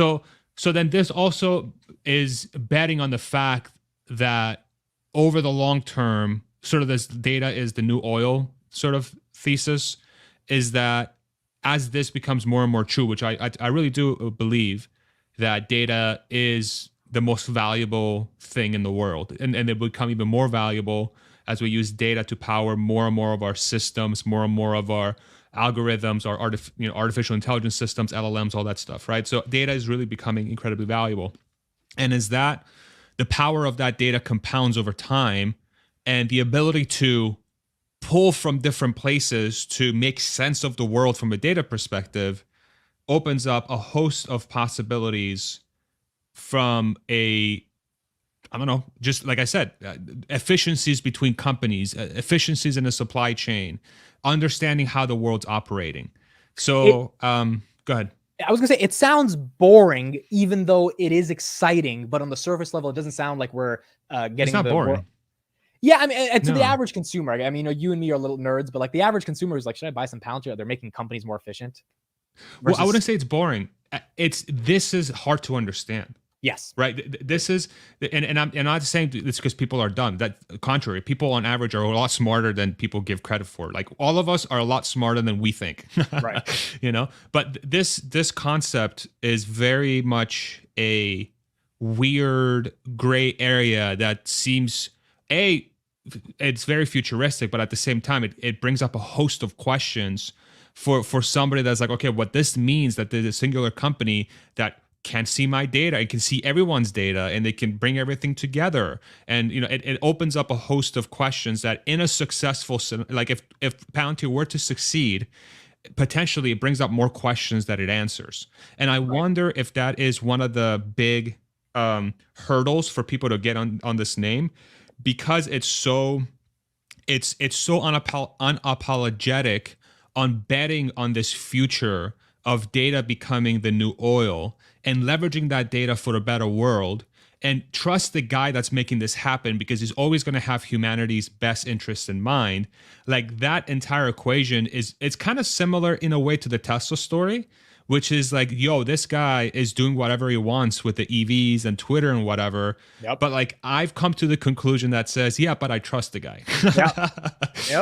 So so then this also is betting on the fact that over the long term, sort of this data is the new oil sort of thesis, is that as this becomes more and more true, which I really do believe that data is the most valuable thing in the world, and it will become even more valuable as we use data to power more and more of our systems, more and more of our algorithms, our artificial intelligence systems, LLMs, all that stuff, right? So data is really becoming incredibly valuable. And as that the power of that data compounds over time, and the ability to pull from different places to make sense of the world from a data perspective opens up a host of possibilities from a I don't know, just like I said, efficiencies between companies, efficiencies in the supply chain, understanding how the world's operating. So, go ahead. I was gonna say, it sounds boring, even though it is exciting, but on the surface level, it doesn't sound like we're getting It's not boring. Yeah, I mean, to the No. average consumer, I mean, you and me are little nerds, but like the average consumer is like, should I buy some Palantir? They're making companies more efficient. Well, I wouldn't say it's boring. This is hard to understand. Yes. Right. This is, and I'm not saying it's because people are dumb. That contrary, people on average are a lot smarter than people give credit for. Like all of us are a lot smarter than we think. Right. But this concept is very much a weird gray area that seems it's very futuristic, but at the same time, it brings up a host of questions for somebody that's like, okay, what this means that there's a singular company that can see my data, it can see everyone's data, and they can bring everything together. And it opens up a host of questions that in a successful, like if Palantir were to succeed, potentially it brings up more questions that it answers. And I wonder if that is one of the big hurdles for people to get on this name, because it's so unapologetic on betting on this future of data becoming the new oil and leveraging that data for a better world, and trust the guy that's making this happen because he's always going to have humanity's best interests in mind. Like that entire equation it's kind of similar in a way to the Tesla story, which is like, yo, this guy is doing whatever he wants with the EVs and Twitter and whatever. Yep. But like, I've come to the conclusion that says, yeah, but I trust the guy. Yep.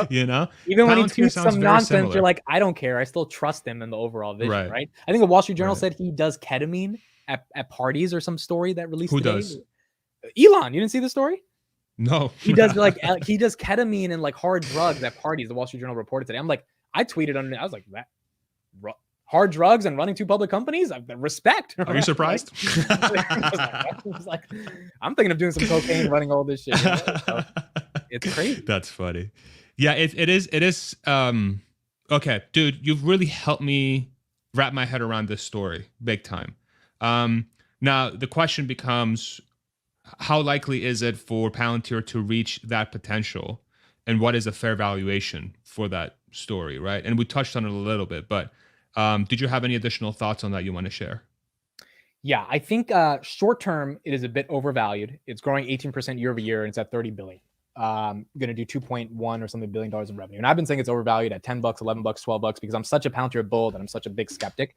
Palantir Even when he tweets some nonsense, similar. you're like, I don't care. I still trust him in the overall vision, right? I think the Wall Street Journal said he does ketamine at parties or some story that released Who today. does? Elon, you didn't see the story? No. He does ketamine and like hard drugs at parties. The Wall Street Journal reported today. I'm like, I tweeted on it. I was like, that hard drugs and running two public companies? Respect. Are you surprised? I was like, I'm thinking of doing some cocaine, running all this shit. So it's crazy. That's funny. Yeah, it is. Okay, dude, you've really helped me wrap my head around this story big time. Now the question becomes, how likely is it for Palantir to reach that potential, and what is a fair valuation for that story, right? And we touched on it a little bit, but did you have any additional thoughts on that you want to share? Yeah, I think short term it is a bit overvalued. It's growing 18% year over year, and it's at 30 billion. Going to do 2.1 or something billion dollars in revenue. And I've been saying it's overvalued at $10, $11, $12 because I'm such a Palantir bull that I'm such a big skeptic.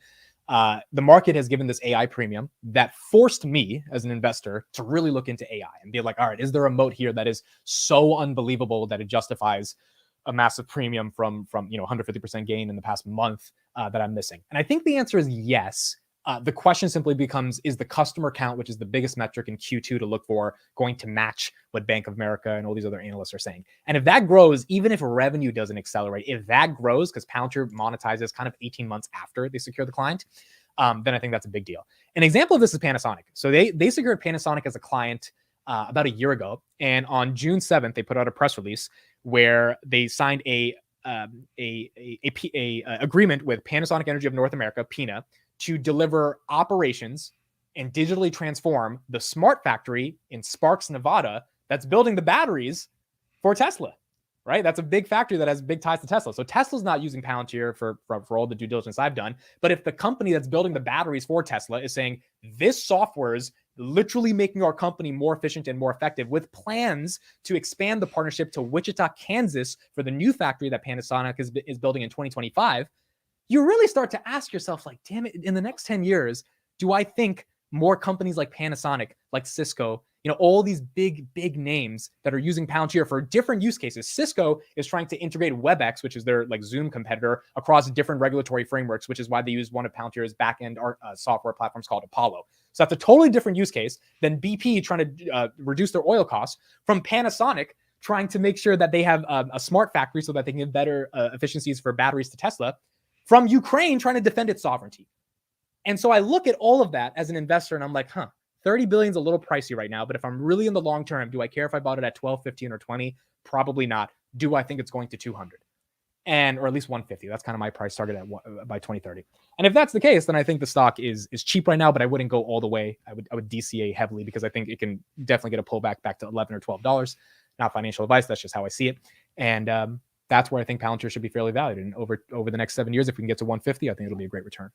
The market has given this AI premium that forced me as an investor to really look into AI and be like, all right, is there a moat here that is so unbelievable that it justifies a massive premium from 150% gain in the past month that I'm missing? And I think the answer is yes. The question simply becomes, is the customer count, which is the biggest metric in Q2 to look for, going to match what Bank of America and all these other analysts are saying? And if that grows, even if revenue doesn't accelerate, if that grows, because Palantir monetizes kind of 18 months after they secure the client, then I think that's a big deal. An example of this is Panasonic. So they secured Panasonic as a client about a year ago. And on June 7th, they put out a press release where they signed a agreement with Panasonic Energy of North America, PENA, to deliver operations and digitally transform the smart factory in Sparks, Nevada, that's building the batteries for Tesla, right? That's a big factory that has big ties to Tesla. So Tesla's not using Palantir for all the due diligence I've done. But if the company that's building the batteries for Tesla is saying this software is literally making our company more efficient and more effective, with plans to expand the partnership to Wichita, Kansas for the new factory that Panasonic is building in 2025, you really start to ask yourself, like, damn it, in the next 10 years, do I think more companies like Panasonic, like Cisco, all these big names that are using Palantir for different use cases. Cisco is trying to integrate WebEx, which is their like Zoom competitor, across different regulatory frameworks, which is why they use one of Palantir's backend software platforms called Apollo. So that's a totally different use case than BP trying to reduce their oil costs, from Panasonic trying to make sure that they have a smart factory so that they can give better efficiencies for batteries to Tesla, from Ukraine trying to defend its sovereignty. And so I look at all of that as an investor and I'm like, 30 billion is a little pricey right now, but if I'm really in the long term, do I care if I bought it at 12, 15, or 20? Probably not. Do I think it's going to 200? Or at least 150? That's kind of my price target by 2030. And if that's the case, then I think the stock is cheap right now, but I wouldn't go all the way. I would DCA heavily because I think it can definitely get a pullback back to $11 or $12. Not financial advice. That's just how I see it. And that's where I think Palantir should be fairly valued. And over the next 7 years, if we can get to 150, I think it'll be a great return.